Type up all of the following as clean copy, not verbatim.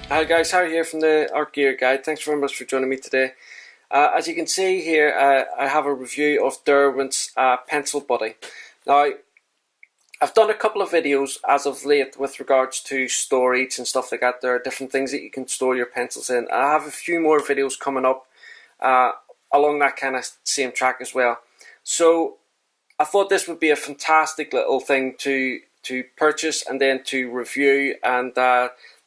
Hi guys, Harry here from the Art Gear Guide. Thanks very much for joining me today. As you can see here, I have a review of Derwent's pencil buddy. Now, I've done a couple of videos as of late with regards to storage and stuff like that. There are different things that you can store your pencils in. I have a few more videos coming up along that kind of same track as well. So I thought this would be a fantastic little thing to purchase and then to review and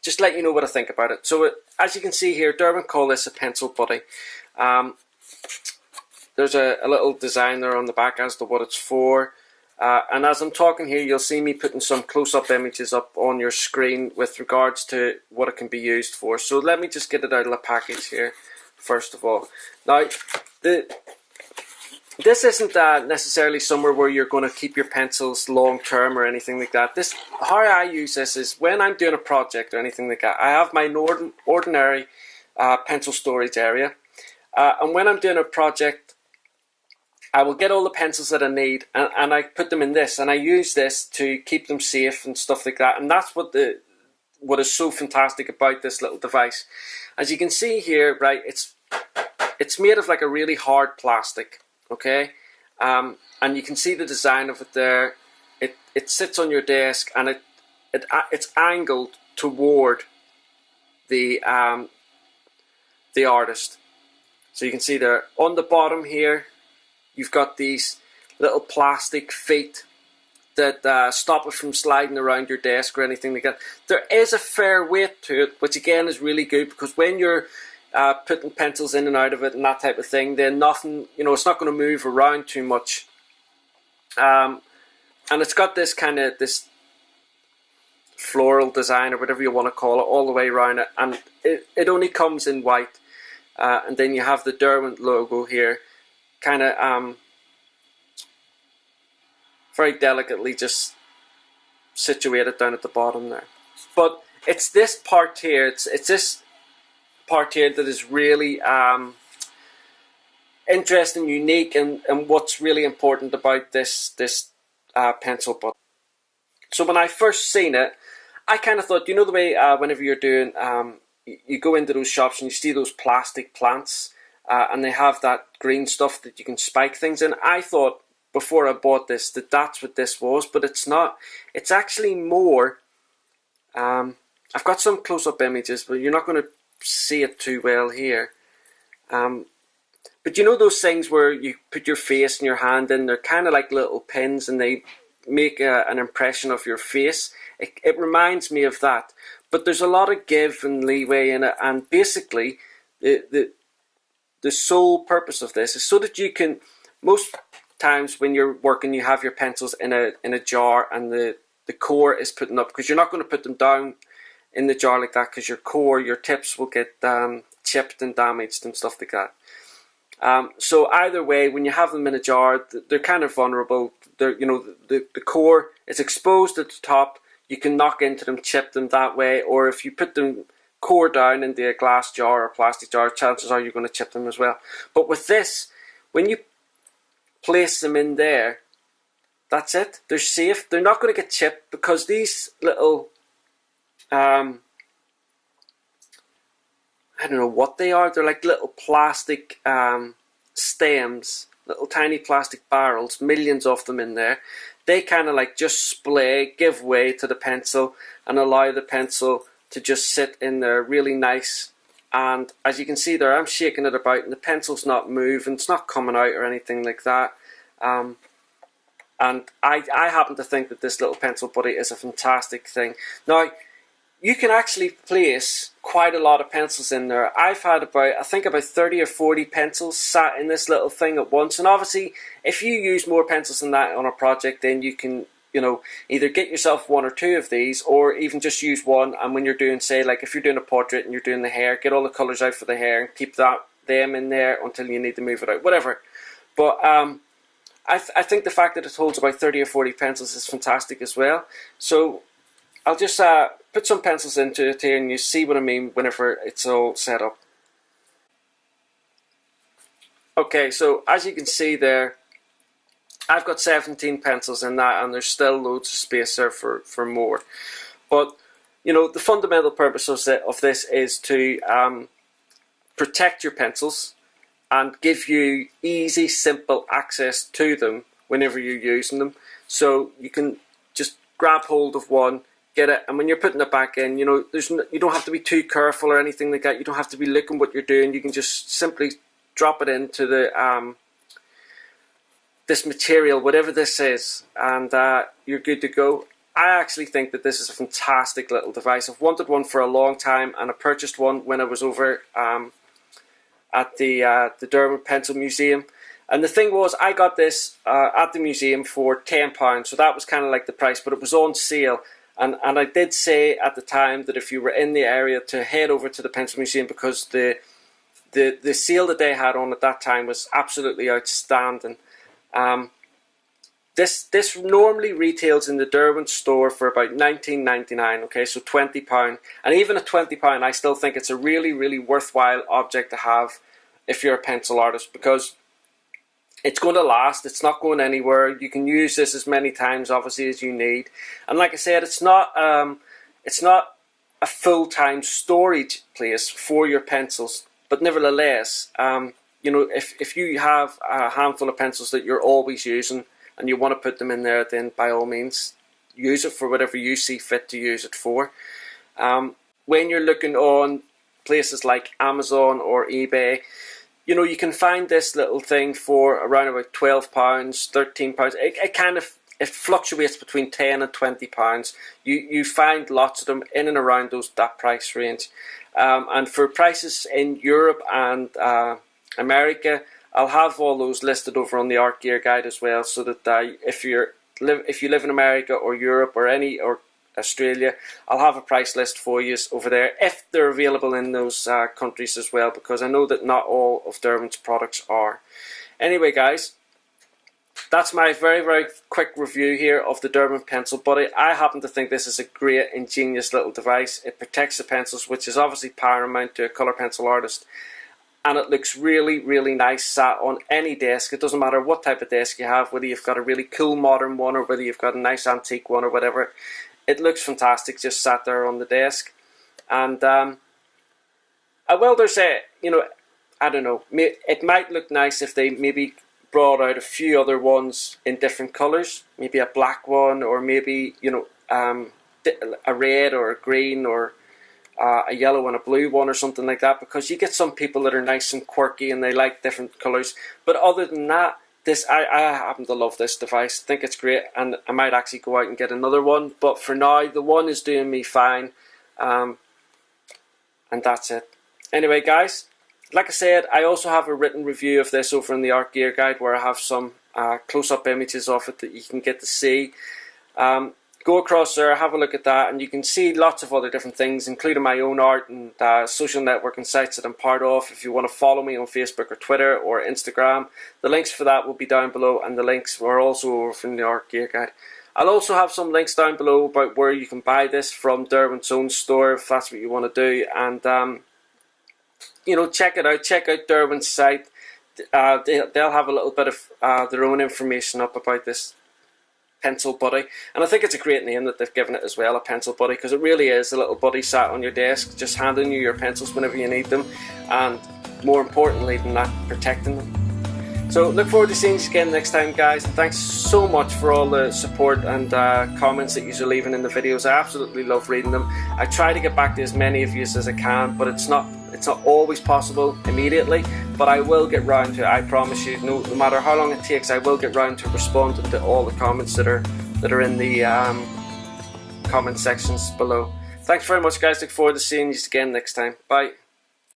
just let you know what I think about it. So as you can see here, Derwent call this a pencil buddy. There's a little design there on the back as to what it's for. And as I'm talking here, you'll see me putting some close-up images up on your screen with regards to what it can be used for. So let me just get it out of the package here, first of all. Now, this isn't necessarily somewhere where you're going to keep your pencils long term or anything like that. How I use this is when I'm doing a project or anything like that. I have my ordinary pencil storage area, and when I'm doing a project, I will get all the pencils that I need and I put them in this, and I use this to keep them safe and stuff like that. And that's what is so fantastic about this little device. As you can see here, right, it's made of like a really hard plastic. Okay, and you can see the design of it there. It sits on your desk and it's angled toward the artist. So you can see there on the bottom here, you've got these little plastic feet that stop it from sliding around your desk or anything like that. There is a fair weight to it, which again is really good, because when you're putting pencils in and out of it and that type of thing, then nothing, it's not going to move around too much. And it's got this this floral design or whatever you want to call it all the way around it, and it only comes in white. And then you have the Derwent logo here, very delicately just situated down at the bottom there. But it's this part here, it's this part here that is really interesting, unique, and what's really important about this pencil buddy. So when I first seen it, I kind of thought, the way whenever you're doing, you go into those shops and you see those plastic plants, and they have that green stuff that you can spike things in. I thought before I bought this that that's what this was, but it's not. It's actually more. I've got some close-up images, but you're not going to see it too well here. But those things where you put your face and your hand in, they're kind of like little pins and they make an impression of your face. It reminds me of that. But there's a lot of give and leeway in it, and basically the sole purpose of this is so that you can, most times when you're working, you have your pencils in a jar and the core is putting up, because you're not going to put them down in the jar like that, because your tips will get chipped and damaged and stuff like that. So either way, when you have them in a jar, they're kind of vulnerable. They're, the core is exposed at the top. You can knock into them, chip them that way, or if you put the core down into a glass jar or plastic jar, chances are you're going to chip them as well. But with this, when you place them in there, that's it. They're safe. They're not going to get chipped, because these little I don't know what they are. They're like little plastic stems, little tiny plastic barrels, millions of them in there. They kind of like just splay, give way to the pencil, and allow the pencil to just sit in there really nice. And as you can see there, I'm shaking it about and the pencil's not moving, it's not coming out or anything like that. And I happen to think that this little pencil buddy is a fantastic thing. Now, you can actually place quite a lot of pencils in there. I've had I think about 30 or 40 pencils sat in this little thing at once. And obviously, if you use more pencils than that on a project, then you can, either get yourself one or two of these, or even just use one. And when you're doing, say, like if you're doing a portrait and you're doing the hair, get all the colours out for the hair and keep them in there until you need to move it out, whatever. But I think the fact that it holds about 30 or 40 pencils is fantastic as well. So I'll just put some pencils into it here, and you see what I mean whenever it's all set up. Okay, so as you can see there, I've got 17 pencils in that, and there's still loads of space there for more. But you know, the fundamental purpose of this is to protect your pencils and give you easy, simple access to them whenever you're using them. So you can just grab hold of one, get it, and when you're putting it back in, you know, you don't have to be too careful or anything like that. You don't have to be looking what you're doing. You can just simply drop it into the this material, whatever this is, and you're good to go. I actually think that this is a fantastic little device. I've wanted one for a long time, and I purchased one when I was over at the Derwent Pencil Museum. And the thing was, I got this at the museum for £10, so that was kind of like the price, but it was on sale. And I did say at the time that if you were in the area to head over to the Pencil Museum, because the sale that they had on at that time was absolutely outstanding. This normally retails in the Derwent store for about $19.99, okay, so £20. And even at £20, I still think it's a really, really worthwhile object to have if you're a pencil artist, because it's going to last. It's not going anywhere. You can use this as many times, obviously, as you need. And like I said, it's not a full-time storage place for your pencils. But nevertheless, you know, if you have a handful of pencils that you're always using and you want to put them in there, then by all means, use it for whatever you see fit to use it for. When you're looking on places like Amazon or eBay, you know, you can find this little thing for around about £12, £13. It fluctuates between £10 and £20. You find lots of them in and around that price range. And for prices in Europe and America, I'll have all those listed over on the Art Gear Guide as well, so that if you live in America or Europe or Australia, I'll have a price list for you over there if they're available in those countries as well, because I know that not all of Derwent's products are. Anyway guys, that's my very, very quick review here of the Derwent Pencil Buddy. I happen to think this is a great, ingenious little device. It protects the pencils, which is obviously paramount to a colour pencil artist. And it looks really, really nice sat on any desk. It doesn't matter what type of desk you have, whether you've got a really cool modern one or whether you've got a nice antique one or whatever. It looks fantastic just sat there on the desk. And a welder's, you know, I don't know, it might look nice if they maybe brought out a few other ones in different colours. Maybe a black one, or maybe, you know, a red or a green, or a yellow and a blue one or something like that, because you get some people that are nice and quirky and they like different colours. But other than that, I happen to love this device. I think it's great, and I might actually go out and get another one. But for now, the one is doing me fine, and that's it. Anyway, guys, like I said, I also have a written review of this over in the Art Gear Guide, where I have some close-up images of it that you can get to see. Go across there, have a look at that, and you can see lots of other different things, including my own art and social networking sites that I'm part of. If you want to follow me on Facebook or Twitter or Instagram, the links for that will be down below, and the links are also over from the Art Gear Guide. I'll also have some links down below about where you can buy this from Derwent's own store, if that's what you want to do. And you know, check it out. Check out Derwent's site. They'll have a little bit of their own information up about this Pencil Buddy, and I think it's a great name that they've given it as well, a Pencil Buddy, because it really is a little buddy sat on your desk, just handing you your pencils whenever you need them, and more importantly than that, protecting them. So look forward to seeing you again next time, guys. Thanks so much for all the support and comments that you're leaving in the videos. I absolutely love reading them. I try to get back to as many of you as I can, but it's not always possible immediately, but I will get round to it. I promise you, no matter how long it takes, I will get round to responding to all the comments that are in the comment sections below. Thanks very much, guys. Look forward to seeing you again next time. Bye.